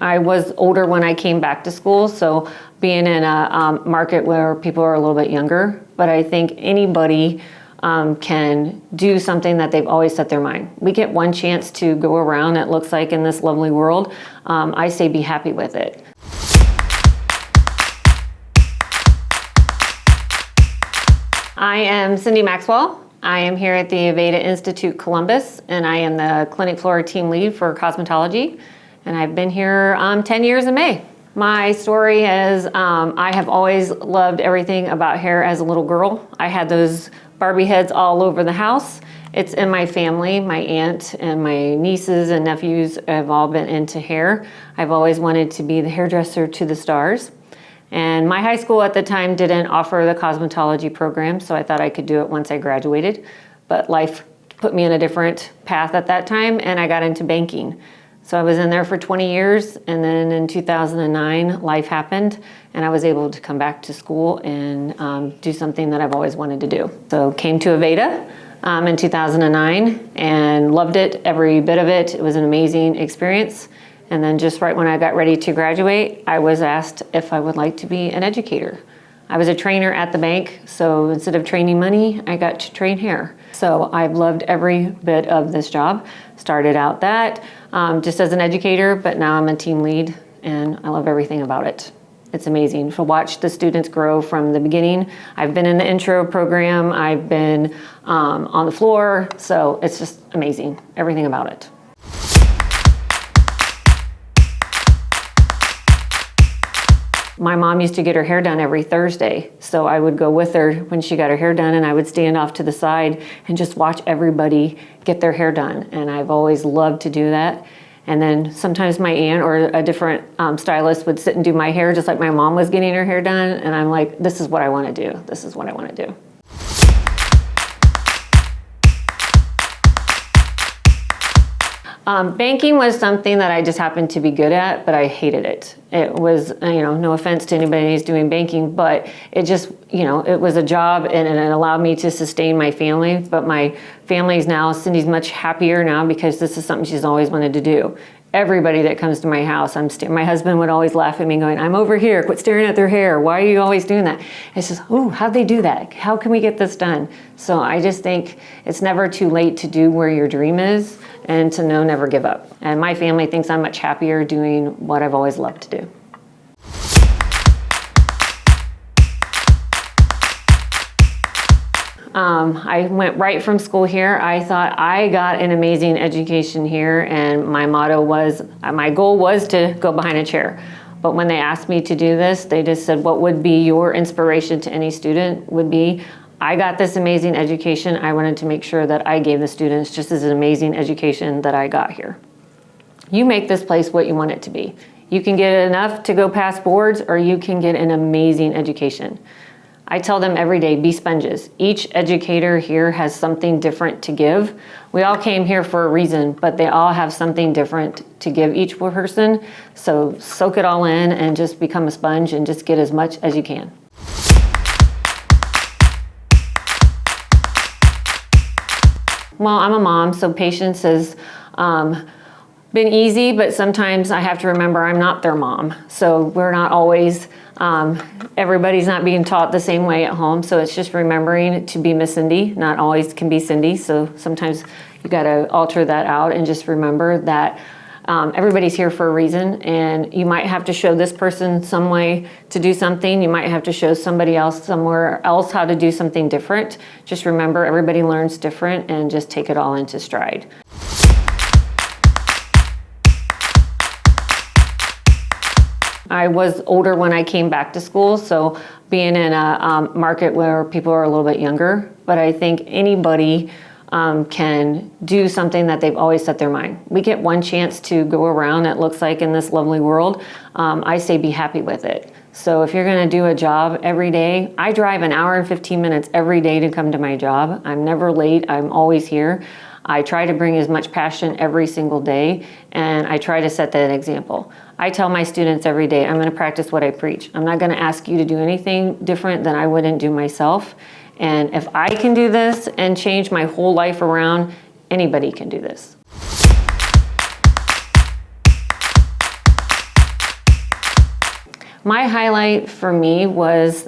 I was older when I came back to school, so being in a market where people are a little bit younger, but I think anybody can do something that they've always set their mind. We get one chance to go around, it looks like, in this lovely world. I say be happy with it. I am Cindy Maxwell. I am here at the Aveda Institute Columbus, and I am the clinic floor team lead for cosmetology. And I've been here 10 years in May. My story is I have always loved everything about hair as a little girl. I had those Barbie heads all over the house. It's in my family. My aunt and my nieces and nephews have all been into hair. I've always wanted to be the hairdresser to the stars. And my high school at the time didn't offer the cosmetology program, so I thought I could do it once I graduated. But life put me in a different path at that time, and I got into banking. So I was in there for 20 years, and then in 2009, life happened, and I was able to come back to school and do something that I've always wanted to do. So came to Aveda in 2009 and loved it, every bit of it. It was an amazing experience. And then just right when I got ready to graduate, I was asked if I would like to be an educator. I was a trainer at the bank, so instead of training money, I got to train hair. So I've loved every bit of this job. Started out that just as an educator, but now I'm a team lead, and I love everything about it. It's amazing to watch the students grow from the beginning. I've been in the intro program, I've been on the floor, so it's just amazing, everything about it. My mom used to get her hair done every Thursday, so I would go with her when she got her hair done, and I would stand off to the side and just watch everybody get their hair done, and I've always loved to do that. And then sometimes my aunt or a different stylist would sit and do my hair just like my mom was getting her hair done, and I'm like, this is what I want to do. This is what I want to do. Banking was something that I just happened to be good at, but I hated it. It was, no offense to anybody who's doing banking, but it just, it was a job, and it allowed me to sustain my family. But my family's now, Cindy's much happier now because this is something she's always wanted to do. Everybody that comes to my house, my husband would always laugh at me going, I'm over here, quit staring at their hair. Why are you always doing that? It's just, ooh, how'd they do that? How can we get this done? So I just think it's never too late to do where your dream is, and to know never give up. And my family thinks I'm much happier doing what I've always loved to do. I went right from school here. I thought I got an amazing education here, and my goal was to go behind a chair. But when they asked me to do this, they just said, what would be your inspiration to any student would be, I got this amazing education. I wanted to make sure that I gave the students just as an amazing education that I got here. You make this place what you want it to be. You can get enough to go past boards, or you can get an amazing education. I tell them every day, be sponges. Each educator here has something different to give. We all came here for a reason, but they all have something different to give each person. So soak it all in and just become a sponge and just get as much as you can. Well, I'm a mom, so patience has been easy, but sometimes I have to remember I'm not their mom. So we're not always, everybody's not being taught the same way at home. So it's just remembering to be Miss Cindy, not always can be Cindy. So sometimes you gotta alter that out and just remember that everybody's here for a reason, and you might have to show this person some way to do something. You might have to show somebody else somewhere else how to do something different. Just remember everybody learns different, and just take it all into stride. I was older when I came back to school, so being in a market where people are a little bit younger, but I think anybody can do something that they've always set their mind. We get one chance to go around, it looks like, in this lovely world. I say be happy with it. So if you're gonna do a job every day, I drive an hour and 15 minutes every day to come to my job. I'm never late, I'm always here. I try to bring as much passion every single day, and I try to set that example. I tell my students every day, I'm gonna practice what I preach. I'm not gonna ask you to do anything different than I wouldn't do myself. And if I can do this and change my whole life around, anybody can do this. My highlight for me was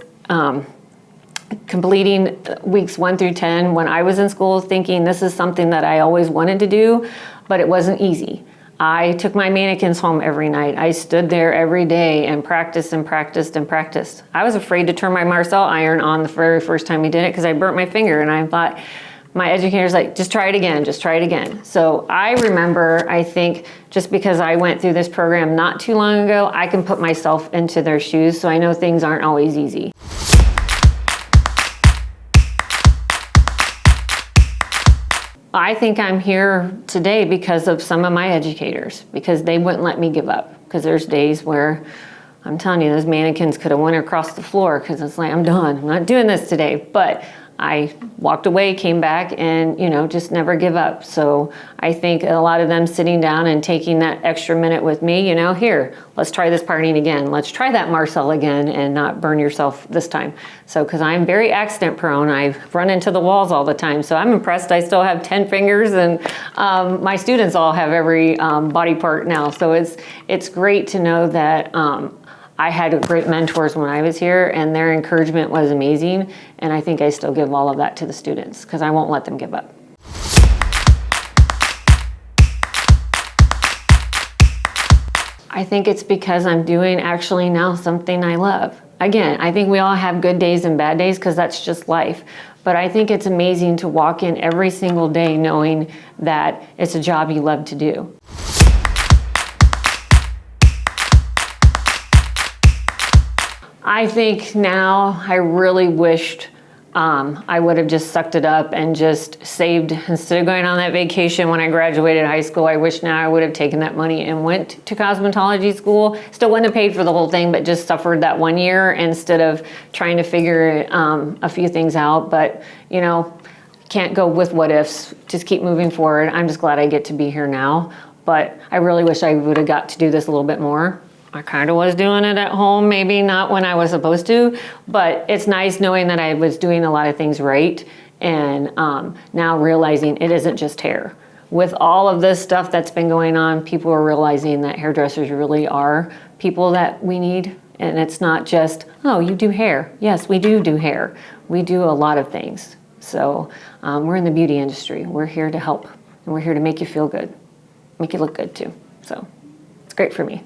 completing weeks 1 through 10 when I was in school, thinking this is something that I always wanted to do, but it wasn't easy. I took my mannequins home every night. I stood there every day and practiced and practiced and practiced. I was afraid to turn my Marcel iron on the very first time we did it because I burnt my finger, and I thought, my educator's like, just try it again, just try it again. So I remember, I think, just because I went through this program not too long ago, I can put myself into their shoes, so I know things aren't always easy. I think I'm here today because of some of my educators, because they wouldn't let me give up. Because there's days where, I'm telling you, those mannequins could have went across the floor because it's like, I'm done, I'm not doing this today. But I walked away, came back, and just never give up. So I think a lot of them sitting down and taking that extra minute with me, here, let's try this parting again. Let's try that Marcel again and not burn yourself this time. So, because I'm very accident prone, I run into the walls all the time. So I'm impressed I still have 10 fingers, and my students all have every body part now. So it's great to know that I had great mentors when I was here, and their encouragement was amazing. And I think I still give all of that to the students because I won't let them give up. I think it's because I'm doing actually now something I love. Again, I think we all have good days and bad days because that's just life. But I think it's amazing to walk in every single day knowing that it's a job you love to do. I think now I really wished I would have just sucked it up and just saved. Instead of going on that vacation when I graduated high school, I wish now I would have taken that money and went to cosmetology school. Still wouldn't have paid for the whole thing, but just suffered that 1 year instead of trying to figure a few things out. But, can't go with what ifs. Just keep moving forward. I'm just glad I get to be here now. But I really wish I would have got to do this a little bit more. I kind of was doing it at home, maybe not when I was supposed to, but it's nice knowing that I was doing a lot of things right, and now realizing it isn't just hair. With all of this stuff that's been going on, people are realizing that hairdressers really are people that we need, and it's not just, oh, you do hair. Yes, we do hair. We do a lot of things. So we're in the beauty industry. We're here to help, and we're here to make you feel good, make you look good too. So it's great for me.